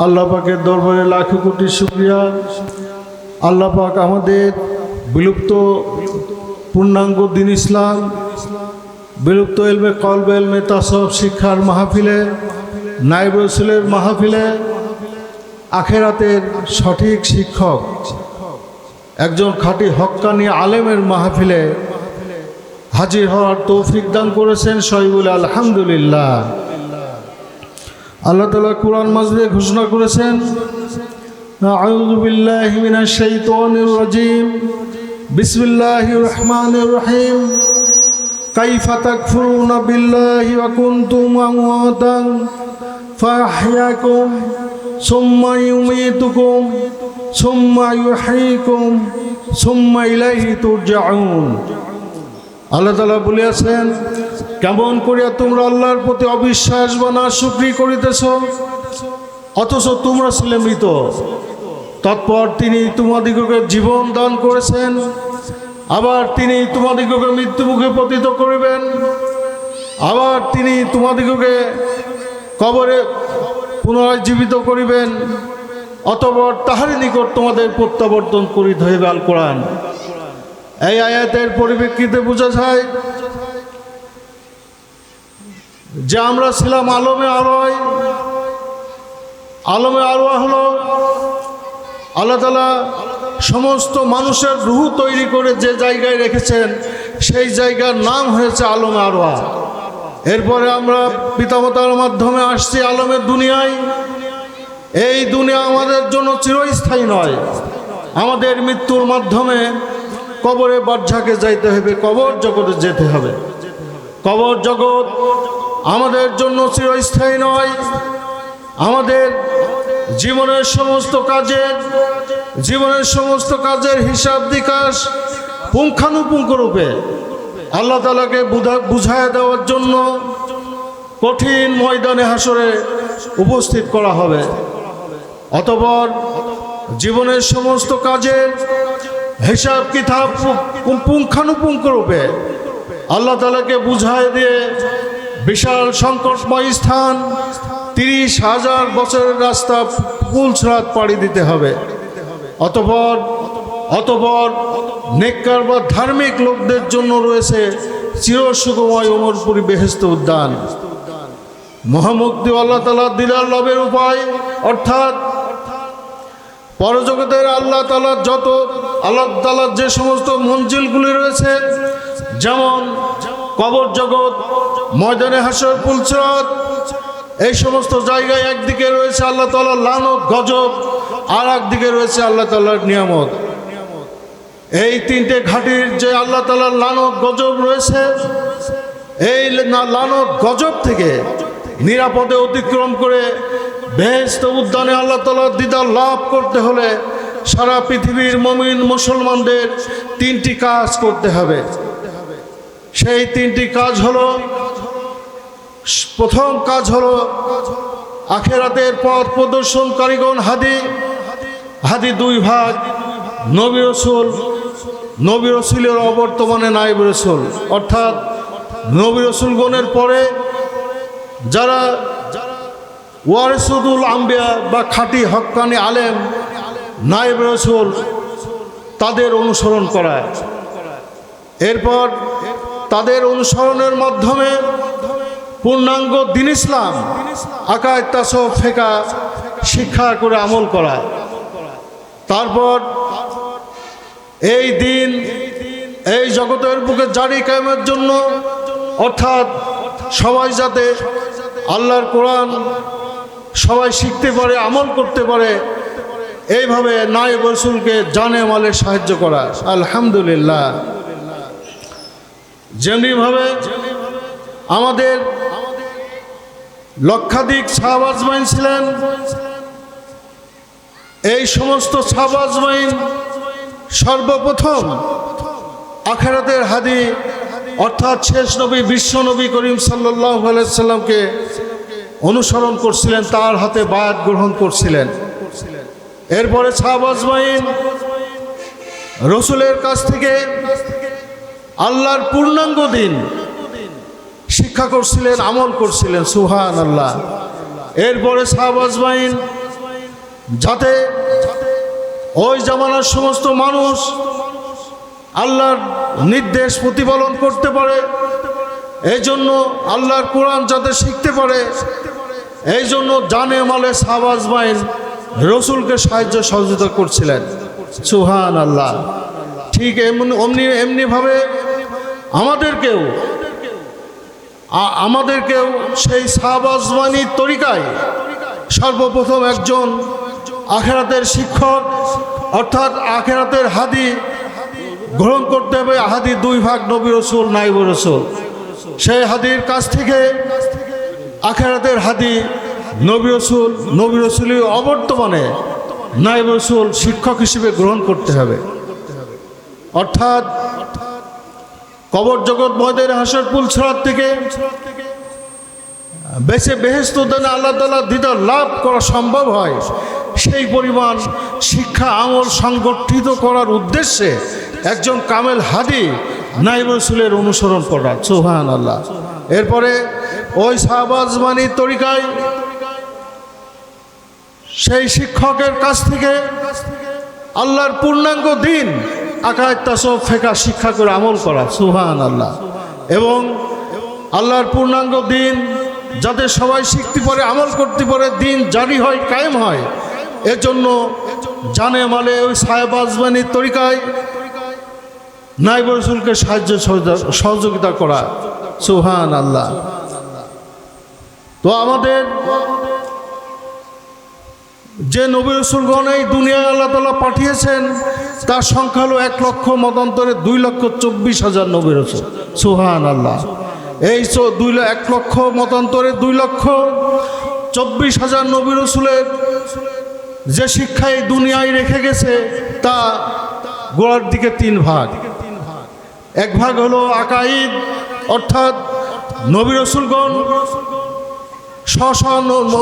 আল্লাহ পাকের দরবারে লাখো কোটি শুকরিয়া। আল্লাহ পাক আমাদের বিলুপ্ত পূর্ণাঙ্গ দ্বীন ইসলাম, বিলুপ্ত ইলমে কলব, ইলমে তাসাউফ শিক্ষার মাহফিলে, নায়েব রাসূলের মাহফিলে, আখেরাতের সঠিক শিক্ষক, একজন খাঁটি হক্কানি আলেমের মাহফিলে হাজির হওয়ার তৌফিক দান করেছেন। সবাই বলে আলহামদুলিল্লাহ। আল্লাহ তাআলা কুরআন মাজিদে ঘোষণা করেছেন, আউযু বিল্লাহি মিনাশ শাইতানির রাজীম, বিসমিল্লাহির রহমানির রহিম। কাইফা তাকফুরুনা বিল্লাহি ওয়া কুনতুম আমওয়াতান ফাআহইয়াকুম সুম্মা ইউমীতুকুম সুম্মা ইউহয়ীকুম সুম্মা ইলাইহি তুরজাউন। আল্লাহ তাআলা বলেছেন, কেমন করিয়া তোমরা আল্লাহর প্রতি অবিশ্বাস বা নাশুকরি করিতেছ, অথচ তোমরা ছিলে মৃত। তৎপর তিনি তোমাদিগকে জীবন দান করেছেন, আবার তিনি তোমাদিগকে মৃত্যুমুখে পতিত করিবেন, আবার তিনি তোমাদিগকে কবরে পুনরায় জীবিত করিবেন, অতঃপর তাহারই নিকট তোমাদের প্রত্যাবর্তন করিতে হইবে। আল কোরআন। এই আয়াতের পরিপ্রেক্ষিতে বোঝা যায় যে আমরা ছিলাম আলমে আরওয়াহ। আলমে আরওয়াহ হলো আল্লাহ তাআলা সমস্ত মানুষের রূহ তৈরি করে যে জায়গায় রেখেছেন, সেই জায়গার নাম হয়েছে আলমে আরওয়াহ। এরপরে আমরা পিতামাতার মাধ্যমে আসছি আলমের দুনিয়ায়। এই দুনিয়া আমাদের জন্য চিরস্থায়ী নয়, আমাদের মৃত্যুর মাধ্যমে কবরে বারজাখে যাইতে হবে, কবর জগতে যেতে হবে। কবর জগৎ আমাদের জন্য চিরস্থায়ী নয়। আমাদের জীবনের সমস্ত কাজের হিসাব নিকাশ পুঙ্খানুপুঙ্খ রূপে আল্লাহ তাআলাকে বুঝায় দেওয়ার জন্য কঠিন ময়দানে হাসরে উপস্থিত করা হবে। অতঃপর জীবনের সমস্ত কাজের হিসাব কিতাব পুঙ্খানুপুঙ্খ রূপে আল্লাহ তাআলাকে বুঝায় দিয়ে বিশাল সংকটময় স্থান 30,000 বছরের রাস্তা পুলসরাত পাড়ি দিতে হবে। অতঃপর নেককার বা ধার্মিক লোকদের জন্য রয়েছে চিরসুখময় ওমরপুরী বেহেশত উদ্যান। মহামুক্তি আল্লাহ তাআলার দিদার লাভের উপায়, অর্থাৎ পরজগতের আল্লাহ তাআলার যে সমস্ত মঞ্জিলগুলি রয়েছে, যেমন কবর জগৎ, ময়দানে হাসর, পুলসরাত, এই সমস্ত জায়গায় একদিকে রয়েছে আল্লাহ তাআলার লানত গজব, আর একদিকে রয়েছে আল্লাহ তাআলার নিয়ামত। এই তিনটে ঘাটির যে আল্লাহ তাআলার লানত গজব রয়েছে, এই লানত গজব থেকে নিরাপদে অতিক্রম করে বেহেশত উদ্যানে আল্লাহ তাআলার দিদার লাভ করতে হলে সারা পৃথিবীর মুমিন মুসলমানদের 3টি কাজ করতে হবে। সেই 3টি কাজ হলো, প্রথম কাজ হলো আখেরাতের পথ প্রদর্শনকারীগণ হাদি 2 ভাগ, নবী রসুলের অবর্তমানে নায়েব রাসূল, অর্থাৎ নবী রসুলগণের পরে যারা ওয়ারিসুল আম্বিয়া বা খাঁটি হক্কানি আলেম, নায়েব রাসূল, তাদের অনুসরণ করা। এরপর তাদের অনুসরণের মাধ্যমে পূর্ণাঙ্গ দ্বীন ইসলাম, আকায়েদ, তাসাউফ, ফিকহ শিক্ষা করে আমল করা। তারপর এই দিন এই জগতের বুকে জারি কায়েমের জন্য, অর্থাৎ সবাই যাতে আল্লাহর কোরআন সবাই শিখতে পারে, আমল করতে পারে, এইভাবে নায়েব রাসূলকে জানে মালে সাহায্য করা। আলহামদুলিল্লাহ। যেমনিভাবে আমাদের লক্ষাধিক সাহাবা আজমাইন ছিলেন, এই সমস্ত সাহাবা আজমাইন সর্বপ্রথম আখিরাতের হাদি, অর্থাৎ শেষ নবী বিশ্ব নবী করিম সাল্লাল্লাহু আলাইহি সাল্লামকে অনুসরণ করছিলেন, তার হাতে বায়াত গ্রহণ করছিলেন। এরপরে সাহাবা আজমাইন রসুলের কাছ থেকে আল্লাহর পূর্ণাঙ্গ দিন শিক্ষা করছিলেন, আমল করছিলেন। সুবহানাল্লাহ। এরপরে সাহাবা আজমাইন যাতে ওই জামানার সমস্ত মানুষ আল্লাহর নির্দেশ প্রতিপালন করতে পারে, এই জন্য আল্লাহর কোরআন যাতে শিখতে পারে, এই জন্য জানে মালে সাহাবা আজমাইন রসুলকে সাহায্য সহযোগিতা করছিলেন। সুবহানাল্লাহ। ঠিক এমনিভাবে আমাদেরকেও সেই সাহাবা আজমাইনি তরিকায় সর্বপ্রথম একজন আখিরাতের শিক্ষক অর্থাৎ আখিরাতের হাদি গ্রহণ করতে হবে। হাদি দুই ভাগ, নবী রসুল, নাইব রসুল। সেই হাদির কাছ থেকে আখিরাতের হাদি নবী রসুলের অবর্তমানে নাইব রসুল শিক্ষক হিসেবে গ্রহণ করতে হবে। অর্থাৎ কবর জগৎ ময়দানে হাসর পুলছরাত থেকে বেঁচে বেহেশত দানে আল্লাহ তাআলা দিদার লাভ করা সম্ভব হয়, সেই পরিমাণ শিক্ষা আমল সংগঠিত করার উদ্দেশ্যে একজন কামেল হাদি নাইব রসুলের অনুসরণ করা। সুবহানাল্লাহ। এরপরে ওই সাহাবা আজমানির তরিকায় সেই শিক্ষকের কাছ থেকে আল্লাহর পূর্ণাঙ্গ দিন আকায়েদ তাসাউফ ফিকহ শিক্ষা করে আমল করা। সুবহানাল্লাহ। এবং আল্লাহর পূর্ণাঙ্গ দিন যাতে সবাই শিখতে পারে, আমল করতে পারে, দিন জারি হয়, কায়েম হয়, এজন্য জানে মালে ওই সাহাবা আজমানির তরিকায় নাইব রসুলকে সাহায্য সহযোগিতা করা। সুবহানাল্লাহ। তো আমাদের যে নবী রসুলগণ এই দুনিয়ায় আল্লাহ তাআলা পাঠিয়েছেন তার সংখ্যা হলো 1,00,000 মতান্তরে 2,24,000 নবী রসুল। সুবহানাল্লাহ। এই 1,00,000 মতান্তরে 2,24,000 নবী রসুলের যে শিক্ষা এই দুনিয়ায় রেখে গেছে তা গোড়ার দিকে 3 ভাগ। এক ভাগ হলো আকাইদ, অর্থাৎ নবী রসুলগণ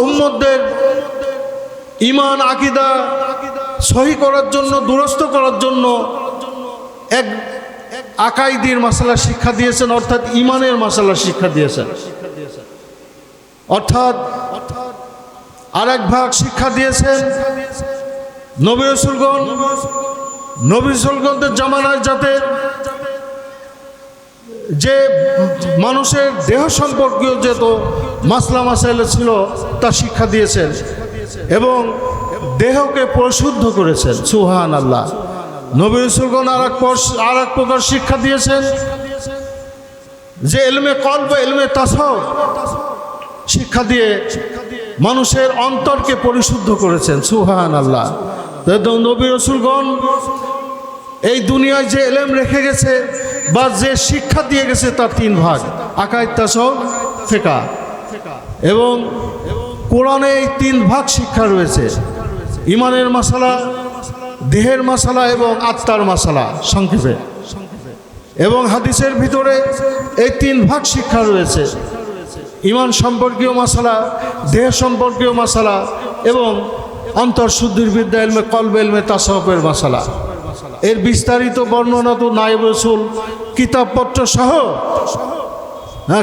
উম্মতদের ঈমান আকীদা সহি করার জন্য, দুরস্ত করার জন্য এক আকাইদের মাসালা শিক্ষা দিয়েছেন, অর্থাৎ ঈমানের মাসালা শিক্ষা দিয়েছেন। অর্থাৎ আরেক ভাগ শিক্ষা দিয়েছেন নবী রসুলগণদের জামানায় যাতে যে মানুষের দেহ সম্পর্কীয় যত মাসলা মাসাইল ছিল তা শিক্ষা দিয়েছেন এবং দেহকে পরিশুদ্ধ করেছেন। সুবহানাল্লাহ। নবী রসুলগণ আর এক প্রকার শিক্ষা দিয়েছেন যে ইলমে কলব, ইলমে তাসাউফ শিক্ষা দিয়ে মানুষের অন্তরকে পরিশুদ্ধ করেছেন। সুবহানাল্লাহ। নবী রসুলগণ এই দুনিয়ায় যে ইলম রেখে গেছে বা যে শিক্ষা দিয়ে গেছে তার 3 ভাগ, আকায়েদ তাসাউফ ফিকহ। এবং কোরআনে এই 3 ভাগ শিক্ষা রয়েছে, ঈমানের মাসালা, দেহের মাসালা এবং আত্মার মাসালা সংক্ষেপে। এবং হাদিসের ভিতরে এই 3 ভাগ শিক্ষা রয়েছে, ঈমান সম্পর্কীয় মাসালা, দেহ সম্পর্কীয় মাসালা এবং অন্তরশুদ্ধির বিদ্যা ইলমে কলব, ইলমে তাসাউফের মাসালা। এর বিস্তারিত বর্ণনা তো নায়েব রসুল কিতাবপত্র সহ,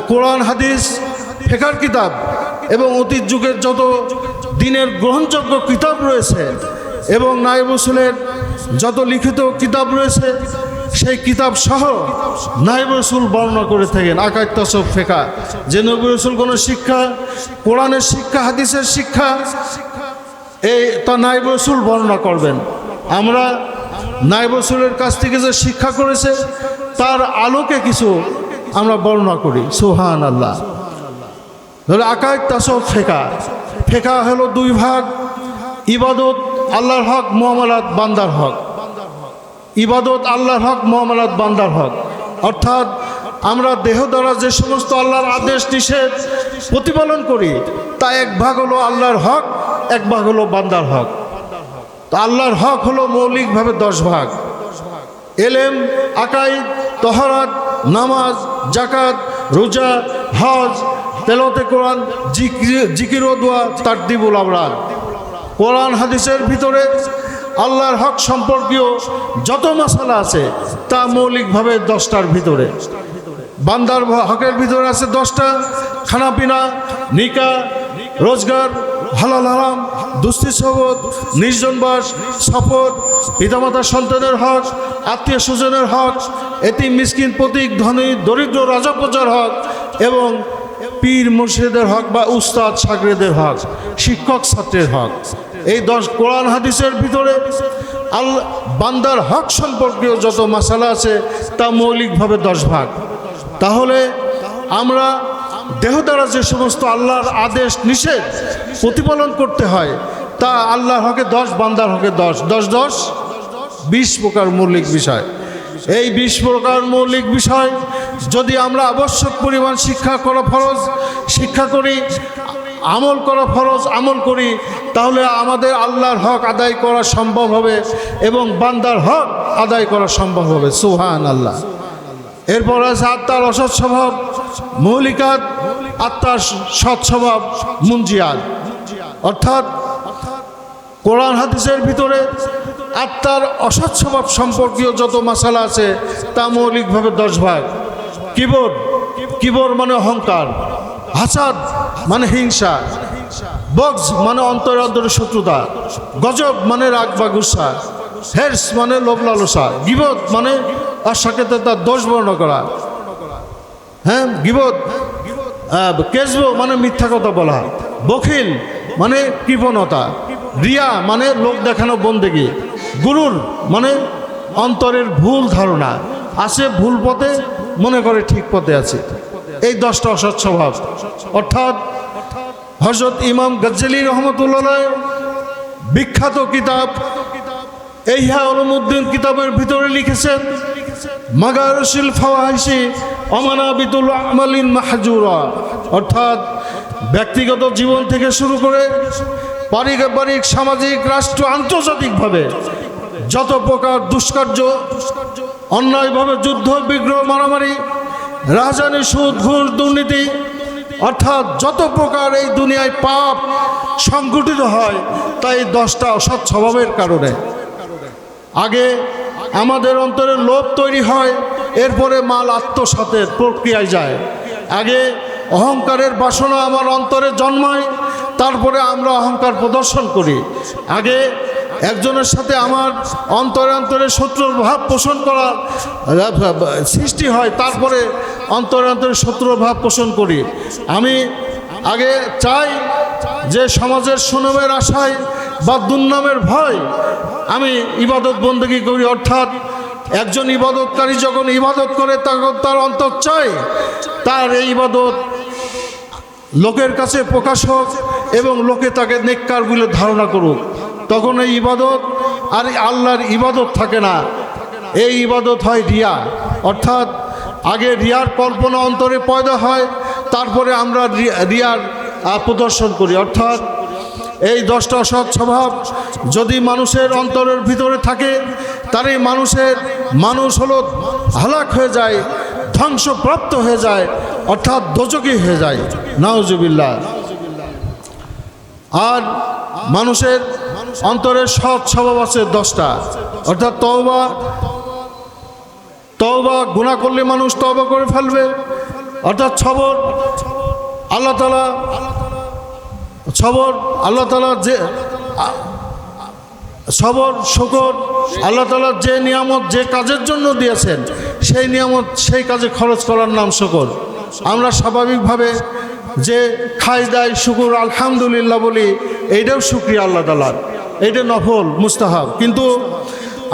কোরআন হাদিস ফিকহের কিতাব এবং অতীত যুগের যত দিনের গ্রহণযোগ্য কিতাব রয়েছে এবং নায়েব রসুলের যত লিখিত কিতাব রয়েছে সেই কিতাব সহ নায়েব রসুল বর্ণনা করে থাকেন আকায়েদ তাসাউফ ফিকহ। যে নবী রসুল কোনো শিক্ষা, কোরআনের শিক্ষা, হাদিসের শিক্ষা, এই তা নায়েব রসুল বর্ণনা করবেন। আমরা নায়েব রসুলের কাছ থেকে যে শিক্ষা করেছে তার আলোকে কিছু আমরা বর্ণনা করি। সুবহানাল্লাহ। তাহলে আকায়েদ তাসাউফ ফিকহ হলো 2 ভাগ, ইবাদত আল্লাহর হক, মুআমালাত বান্দার হক। ইবাদত আল্লাহর হক, মুআমালাত বান্দার হক। অর্থাৎ আমরা দেহ দ্বারা যে সমস্ত আল্লাহর আদেশ নিষেধ প্রতিপালন করি তা এক ভাগ হলো আল্লাহর হক, এক ভাগ হলো বান্দার হক। তো আল্লাহর হক হলো মৌলিকভাবে 10 ভাগ, ইলম, আকাইদ, তহরাত, নামাজ, যাকাত, রোজা, হজ, তেলাওয়াতে কোরআন, জিকির ও দোয়া, তারদিবুল আবরার। কোরআন হাদিসের ভিতরে আল্লাহর হক সম্পর্কীয় যত মাসালা আছে তা মৌলিকভাবে 10টার ভিতরে। বান্দার হকের ভিতরে আছে 10টা, খানাপিনা, নিকাহ, রোজগার, হালাল হারাম, দুস্থি সবদ, নির্জনবাস, সফর, পিতামাতা সন্তানের হক, আত্মীয় স্বজনের হক, এতিম মিসকিন পথিক ধনী দরিদ্র রাজা প্রজার হক এবং পীর মুর্শিদের হক বা উস্তাদ শাগরেদের হক, শিক্ষক ছাত্রের হক। এই 10 কোরআন হাদিসের ভিতরে বান্দার হক সম্পর্কীয় যত মাসালা আছে তা মৌলিকভাবে 10 ভাগ। তাহলে আমরা দেহ দ্বারা যে সমস্ত আল্লাহর আদেশ নিষেধ প্রতিপালন করতে হয় তা আল্লাহর হকে 10, বান্দার হকে 10, 10, 10, 20 প্রকার মৌলিক বিষয়। এই 20 প্রকার মৌলিক বিষয় যদি আমরা আবশ্যক পরিমাণ শিক্ষা করা ফরজ শিক্ষা করি, আমল করা ফরজ আমল করি, তাহলে আমাদের আল্লাহর হক আদায় করা সম্ভব হবে এবং বান্দার হক আদায় করা সম্ভব হবে। সুবহানাল্লাহ। এরপর আছে আত্মার অসৎ স্বভাব মৌলিকাত, আত্মার সৎ স্বভাব মুনজিয়াত। অর্থাৎ কোরআন হাদিসের ভিতরে আত্মার অসৎ স্বভাব সম্পর্কীয় যত মাসালা আছে তা মৌলিকভাবে 10 ভাগ। কিবর, কিবর মানে অহংকার, হাসাদ মানে হিংসা, বগজ মানে অন্তরে অন্তরে শত্রুতা, গজব মানে রাগ বা গুসা, হেরস মানে লোভ লালসা, গিবত মানে অসাকেতে তার দোষ বর্ণনা করা, হ্যাঁ গিবত, কেজব মানে মিথ্যা কথা বলা, বখিল মানে কৃপণতা, রিয়া মানে লোক দেখানো বন্দেগী, গুরুর মানে অন্তরের ভুল ধারণা, আসে ভুল পথে মনে করে ঠিক পথে আছে। এই 10টা অসৎ স্বভাব। অর্থাৎ হযরত ইমাম গজ্জালী রহমতুল্লাহ বিখ্যাত কিতাব ইহয়া উলুমুদ্দিন কিতাবের ভিতরে লিখেছেন, মাগারুসিল ফাওয়াহিশি অমানাবিতুল আমালিন মাহজুরা। অর্থাৎ ব্যক্তিগত জীবন থেকে শুরু করে পারিবারিক, সামাজিক, রাষ্ট্র, আন্তর্জাতিকভাবে যত প্রকার দুষ্কার্য, অন্যায়ভাবে যুদ্ধ বিগ্রহ, মারামারি, রাজধানী, সুদ, ঘুষ, দুর্নীতি, অর্থাৎ যত প্রকার এই দুনিয়ায় পাপ সংগঠিত হয় তাই 10টা অসৎ স্বভাবের কারণে। আগে আমাদের অন্তরে লোভ তৈরি হয়, এরপরে মাল আত্মসাতের প্রক্রিয়ায় যায়। আগে অহংকারের বাসনা আমার অন্তরে জন্মায়, তারপরে আমরা অহংকার প্রদর্শন করি। আগে একজনের সাথে আমার অন্তরে অন্তরে শত্রুর ভাব পোষণ করার সৃষ্টি হয়, তারপরে অন্তরে অন্তরে শত্রুর ভাব পোষণ করি। আমি আগে চাই যে সমাজের সুনামের আশায় বা দুর্নামের ভয় আমি ইবাদত বন্দেগী করি। অর্থাৎ একজন ইবাদতকারী যখন ইবাদত করে তখন তার অন্তর চায় তার এই ইবাদত লোকের কাছে প্রকাশ হোক এবং লোকে তাকে নেককার বলে ধারণা করুক। তখন এই ইবাদত আর আল্লাহর ইবাদত থাকে না, এই ইবাদত হয় রিয়া। অর্থাৎ আগে রিয়ার কল্পনা অন্তরে পয়দা হয়, তারপরে আমরা রিয়ার প্রদর্শন করি। অর্থাৎ এই 10টা অসৎ স্বভাব যদি মানুষের অন্তরের ভিতরে থাকে তার এই মানুষ হলো হালাক হয়ে যায়, ধ্বংসপ্রাপ্ত হয়ে যায়, অর্থাৎ দোজখী হয়ে যায়, নাউজুবিল্লাহ। আর মানুষের অন্তরের সৎ স্বভাব আছে 10টা। অর্থাৎ তওবা গুনাহ করলে মানুষ তওবা করে ফেলবে। অর্থাৎ সবর, আল্লাহ তাআলা যে সবর শুকর, আল্লাহ তাআলা যে নিয়ামত যে কাজের জন্য দিয়েছেন সেই নিয়ামত সেই কাজে খরচ করার নাম শুকর। আমরা স্বাভাবিকভাবে যে খাই দাই শুকুর আলহামদুলিল্লাহ বলি, এইটাও শুকরিয়া আল্লাহ তাআলার, এইটা নফল মুস্তাহাব। কিন্তু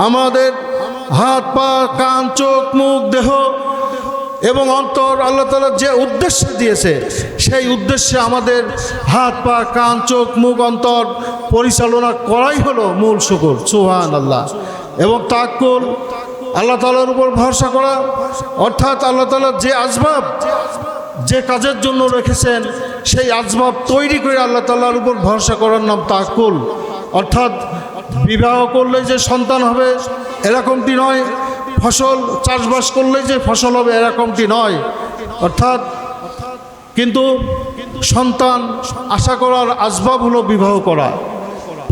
আমাদের হাত, পা, কান, চোখ, মুখ, দেহ এবং অন্তর আল্লাহ তাআলা যে উদ্দেশ্যে দিয়েছে সেই উদ্দেশ্যে আমাদের হাত, পা, কান, চোখ, মুখ, অন্তর পরিচালনা করাই হলো মূল শুকর। সুবহানাল্লাহ। এবং তাওয়াক্কুল, আল্লাহ তাআলার উপর ভরসা করা। অর্থাৎ আল্লাহ তাআলা যে আসবাব যে কাজের জন্য রেখেছেন সেই আসবাব তৈরি করে আল্লাহ তাআলার উপর ভরসা করার নাম তাওয়াক্কুল। অর্থাৎ বিবাহ করলে যে সন্তান হবে এরকমটি নয়, ফসল চাষবাস করলে যে ফসল হবে এরকমটি নয়। অর্থাৎ কিন্তু সন্তান আশা করার আসবাব হলো বিবাহ করা,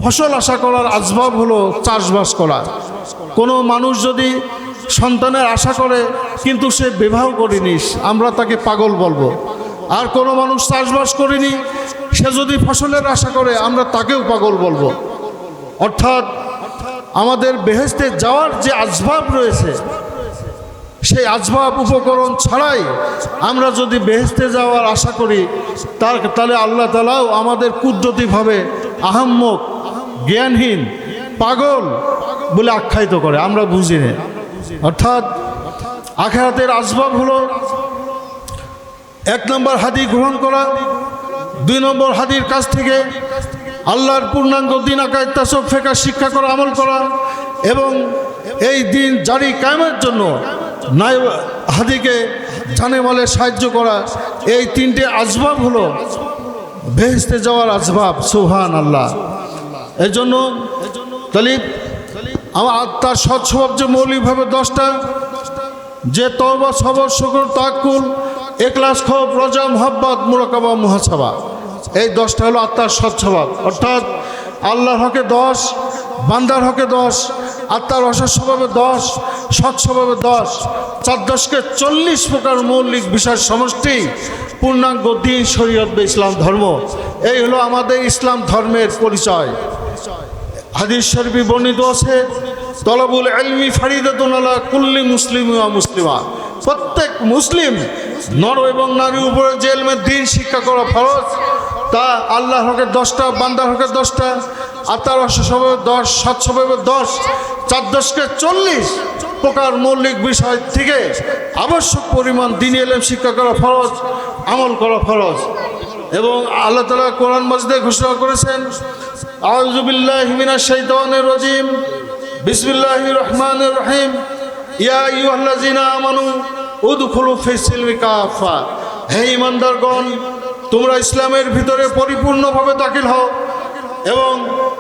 ফসল আশা করার আসবাব হলো চাষবাস করা। কোনো মানুষ যদি সন্তানের আশা করে কিন্তু সে বিবাহ করেনি, আমরা তাকে পাগল বলবো। আর কোনো মানুষ চাষবাস করেনি সে যদি ফসলের আশা করে আমরা তাকেও পাগল বলবো। অর্থাৎ আমাদের বেহেশতে যাওয়ার যে আসবাব রয়েছে, সেই আসবাব উপকরণ ছাড়াই আমরা যদি বেহেশতে যাওয়ার আশা করি, তাহলে আল্লাহ তাআলাও আমাদের কুদরতিভাবে আহাম্মক, জ্ঞানহীন, পাগল বলে আখ্যায়িত করে, আমরা বুঝি না। অর্থাৎ আখিরাতের আসবাব হলো 1 নম্বর হাদিস গ্রহণ করা, 2 নম্বর হাদির কাছ থেকে আল্লাহর পূর্ণাঙ্গ দিন আকায়েদ তাসাউফ ফিকহ শিক্ষা করা, আমল করা, এবং এই দিন জারি কায়েমের জন্য নায়েব হাদিকে জানে মালে সাহায্য করা। এই 3টে আসবাব হলো বেহেশতে যাওয়ার আসবাব। সুবহানাল্লাহ। এই জন্য তাহলে আমার আত্মার সৎ স্বভাব যে মৌলিকভাবে 10টা, যে তওবা, সবর, শুকর, তাওয়াক্কুল, ইখলাস, খৌফ, রজা, মুহাব্বত, মুরাকাবা, মুহাসাবা, এই 10টা হলো আত্মার সৎ স্বভাব। অর্থাৎ আল্লাহর হকে 10, বান্দার হকে 10, আত্মার অসৎ স্বভাবে 10, সৎ স্বভাবে 10, 4-10কে 40 প্রকার মৌলিক বিষয় সমষ্টি পূর্ণাঙ্গ দিন, শরীয়ত বা ইসলাম ধর্ম। এই হলো আমাদের ইসলাম ধর্মের পরিচয়। হাদিস শরীফে বর্ণিত আছে, তলবুল ইলমি ফারিদাতুন আলা কুল্লি মুসলিম ওয়া মুসলিমা, প্রত্যেক মুসলিম নর এবং নারীর উপরে যে ইলমের দ্বীন শিক্ষা করা ফরজ, তা আল্লাহর হকে 10টা, বান্দার হকে 10টা, আত্মার অসৎ স্বভাবে 10, সৎ স্বভাবে 10, 4-10কে 40 প্রকার মৌলিক বিষয় থেকে আবশ্যক পরিমাণ দ্বীনি ইলম শিক্ষা করা ফরজ, আমল করা ফরজ। এবং আল্লাহ তাআলা কোরআন মাজিদে ঘোষণা করেছেন, আউযু বিল্লাহি মিনাশ শাইতানির রাজিম, বিসমিল্লাহির রহমানির রহিম, ইয়া আইয়ুহাল্লাযিনা আমানু উদখুলু ফিস-সিলমি কাফা, হে ঈমানদারগণ, তোমরা ইসলামের ভিতরে পরিপূর্ণভাবে দাখিল হও, এবং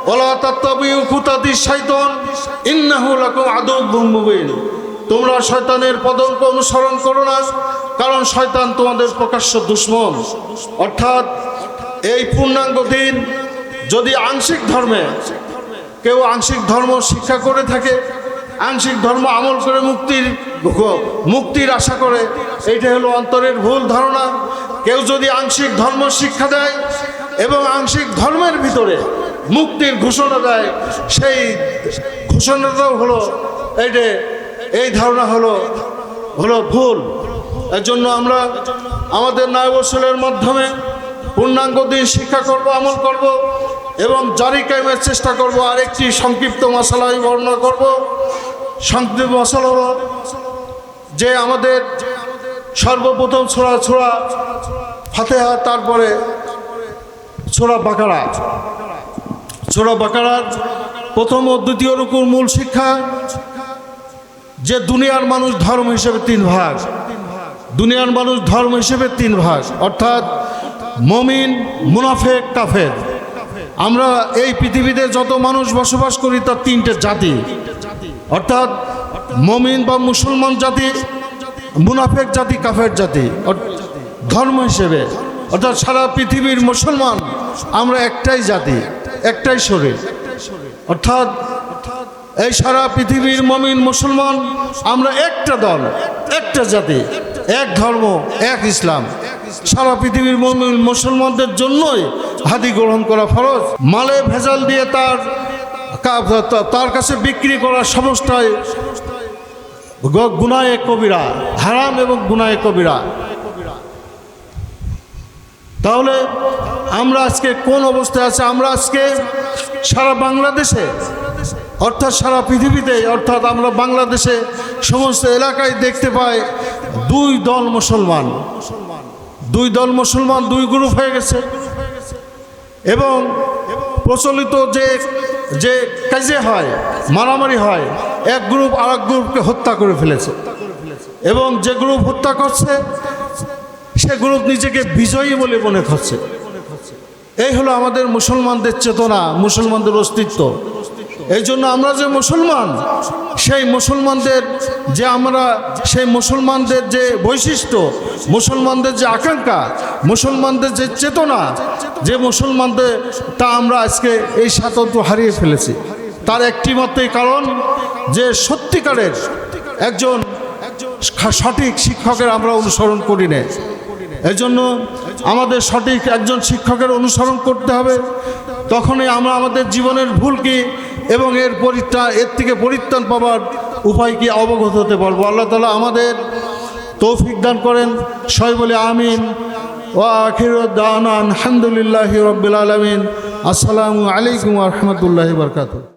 ওয়ালা তাত্তাবিউ খুতাতিশ শাইতান ইন্নাহু লাকুম আদুউম মুবিন, তোমরা শয়তানের পদঙ্ক অনুসরণ করো না, কারণ শয়তান তোমাদের প্রকাশ্য দুশমন। অর্থাৎ এই পূর্ণাঙ্গ দিন যদি আংশিক ধর্মে কেউ আংশিক ধর্ম শিক্ষা করে থাকে, আংশিক ধর্ম আমল করে মুক্তির আশা করে, এইটা হলো অন্তরের ভুল ধারণা। কেউ যদি আংশিক ধর্ম শিক্ষা দেয় এবং আংশিক ধর্মের ভিতরে মুক্তির ঘোষণা দেয়, সেই ঘোষণাটাও হলো এই ধারণা হলো ভুল। এর জন্য আমরা আমাদের নায়েব রাসূলের মাধ্যমে পূর্ণাঙ্গ দিন শিক্ষা করব, আমল করব এবং জারি কায়েমের চেষ্টা করব। আর একটি সংক্ষিপ্ত মশালাই বর্ণনা করব। সংক্ষিপ্ত মশালা হলো যে আমাদের সর্বপ্রথম সূরা ফাতিহা, তারপরে সূরা বাকারা। সূরা বাকারার প্রথম ও দ্বিতীয় রুকুর মূল শিক্ষা যে দুনিয়ার মানুষ ধর্ম হিসেবে 3 ভাগ, দুনিয়ার মানুষ ধর্ম হিসেবে 3 ভাগ, অর্থাৎ মুমিন, মুনাফিক, কাফের। আমরা এই পৃথিবীতে যত মানুষ বসবাস করি তার 3টে জাতি, অর্থাৎ মুমিন বা মুসলমান জাতি, মুনাফিক জাতি, কাফের জাতি ধর্ম হিসেবে। অর্থাৎ সারা পৃথিবীর মুসলমান আমরা একটাই জাতি, একটাই শরীর। অর্থাৎ এই সারা পৃথিবীর মুমিন মুসলমান আমরা একটা দল, একটা জাতি, এক ধর্ম, এক ইসলাম। সারা পৃথিবীর মুমিন মুসলমানদের জন্যই হাদিস গ্রহণ করা ফরজ। মালে ভেজাল দিয়ে তার কাছে বিক্রি করা সমস্তটাই গুনাহে কবিরা, হারাম এবং গুনাহে কবিরা। তাহলে আমরা আজকে কোন অবস্থায় আছে? আমরা আজকে সারা বাংলাদেশে, অর্থাৎ সারা পৃথিবীতে, অর্থাৎ আমরা বাংলাদেশে সমস্ত এলাকায় দেখতে পাই 2 দল মুসলমান, 2 দল মুসলমান, 2 গ্রুপ হয়ে গেছে। এবং প্রচলিত যে কাজে হয়, মারামারি হয়, এক গ্রুপ আরেক গ্রুপকে হত্যা করে ফেলেছে, এবং যে গ্রুপ হত্যা করছে সে গ্রুপ নিজেকে বিজয়ী বলে মনে করছে। এই হলো আমাদের মুসলমানদের চেতনা, মুসলমানদের অস্তিত্ব। এই জন্য আমরা যে মুসলমান, সেই মুসলমানদের যে বৈশিষ্ট্য, মুসলমানদের যে আকাঙ্ক্ষা, মুসলমানদের যে চেতনা, যে মুসলমানদের, তা আমরা আজকে এই স্বাতন্ত্র হারিয়ে ফেলেছি। তার একটি মাত্রই কারণ যে সত্যিকারের একজন সঠিক শিক্ষকের আমরা অনুসরণ করি না। এজন্য আমাদের সঠিক একজন শিক্ষকের অনুসরণ করতে হবে। তখনই আমরা আমাদের জীবনের ভুল কি এবং এর থেকে পরিত্রাণ পাওয়ার উপায় কি অবগত হতে পারবো। আল্লাহ তাআলা আমাদের তৌফিক দান করেন। সবাই বলে আমিন। ওয়া আখিরু দাওয়ানা আলহামদুলিল্লাহি রাব্বিল আলামিন। আসসালামু আলাইকুম ওয়া রাহমাতুল্লাহি ওয়া বারাকাতুহু।